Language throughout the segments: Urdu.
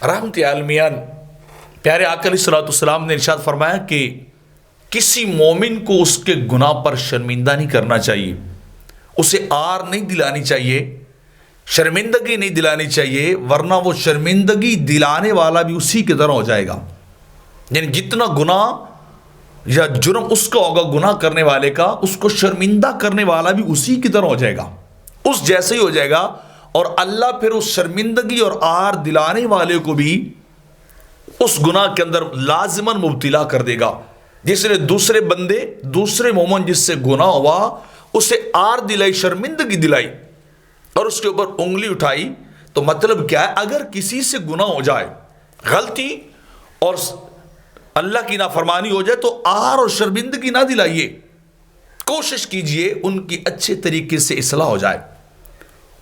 رحمت عالمیان پیارے آقا علیہ الصلوۃ والسلام نے ارشاد فرمایا کہ کسی مومن کو اس کے گناہ پر شرمندہ نہیں کرنا چاہیے، اسے آر نہیں دلانی چاہیے، شرمندگی نہیں دلانی چاہیے، ورنہ وہ شرمندگی دلانے والا بھی اسی کی طرح ہو جائے گا۔ یعنی جتنا گناہ یا جرم اس کا ہوگا گناہ کرنے والے کا، اس کو شرمندہ کرنے والا بھی اسی کی طرح ہو جائے گا، اس جیسے ہی ہو جائے گا۔ اور اللہ پھر اس شرمندگی اور آر دلانے والے کو بھی اس گناہ کے اندر لازماً مبتلا کر دے گا۔ جس نے دوسرے بندے، دوسرے مومن جس سے گناہ ہوا، اسے آر دلائی، شرمندگی دلائی اور اس کے اوپر انگلی اٹھائی، تو مطلب کیا ہے؟ اگر کسی سے گناہ ہو جائے، غلطی اور اللہ کی نافرمانی ہو جائے، تو آر اور شرمندگی نہ دلائیے، کوشش کیجئے ان کی اچھے طریقے سے اصلاح ہو جائے،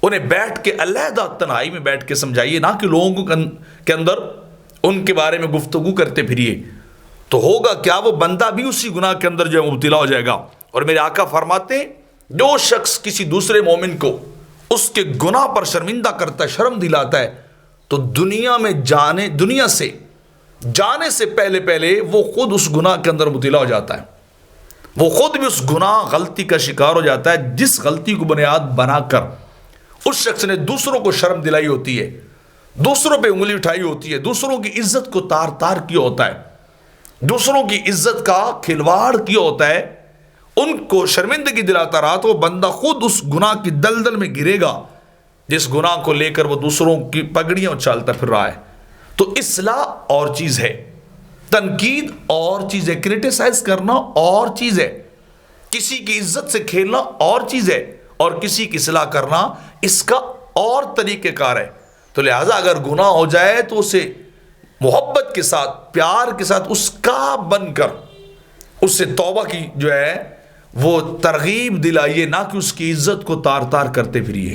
انہیں بیٹھ کے علیحدہ تنہائی میں بیٹھ کے سمجھائیے، نہ کہ لوگوں کے اندر ان کے بارے میں گفتگو کرتے پھریے، تو ہوگا کیا؟ وہ بندہ بھی اسی گناہ کے اندر جو ہے مبتلا ہو جائے گا۔ اور میرے آقا فرماتے ہیں جو شخص کسی دوسرے مومن کو اس کے گناہ پر شرمندہ کرتا ہے، شرم دلاتا ہے، تو دنیا سے جانے سے پہلے وہ خود اس گناہ کے اندر مبتلا ہو جاتا ہے، وہ خود بھی اس گناہ غلطی کا شکار ہو جاتا ہے جس غلطی کو بنیاد بنا کر اس شخص نے دوسروں کو شرم دلائی ہوتی ہے، دوسروں پہ انگلی اٹھائی ہوتی ہے، دوسروں کی عزت کو تار تار کیا ہوتا ہے، دوسروں کی عزت کا کھلواڑ کیا ہوتا ہے، ان کو شرمندگی دلاتا رہا، تو وہ بندہ خود اس گناہ کی دلدل میں گرے گا جس گناہ کو لے کر وہ دوسروں کی پگڑیاں اچھالتا پھر رہا ہے۔ تو اصلاح اور چیز ہے، تنقید اور چیز ہے، کرٹیسائز کرنا اور چیز ہے، کسی کی عزت سے کھیلنا اور چیز ہے، اور کسی کی اصلاح کرنا اس کا اور طریقہ کار ہے۔ تو لہٰذا اگر گناہ ہو جائے تو اسے محبت کے ساتھ، پیار کے ساتھ اس کا بن کر اس سے توبہ کی جو ہے وہ ترغیب دلائیے، نہ کہ اس کی عزت کو تار تار کرتے پھریے۔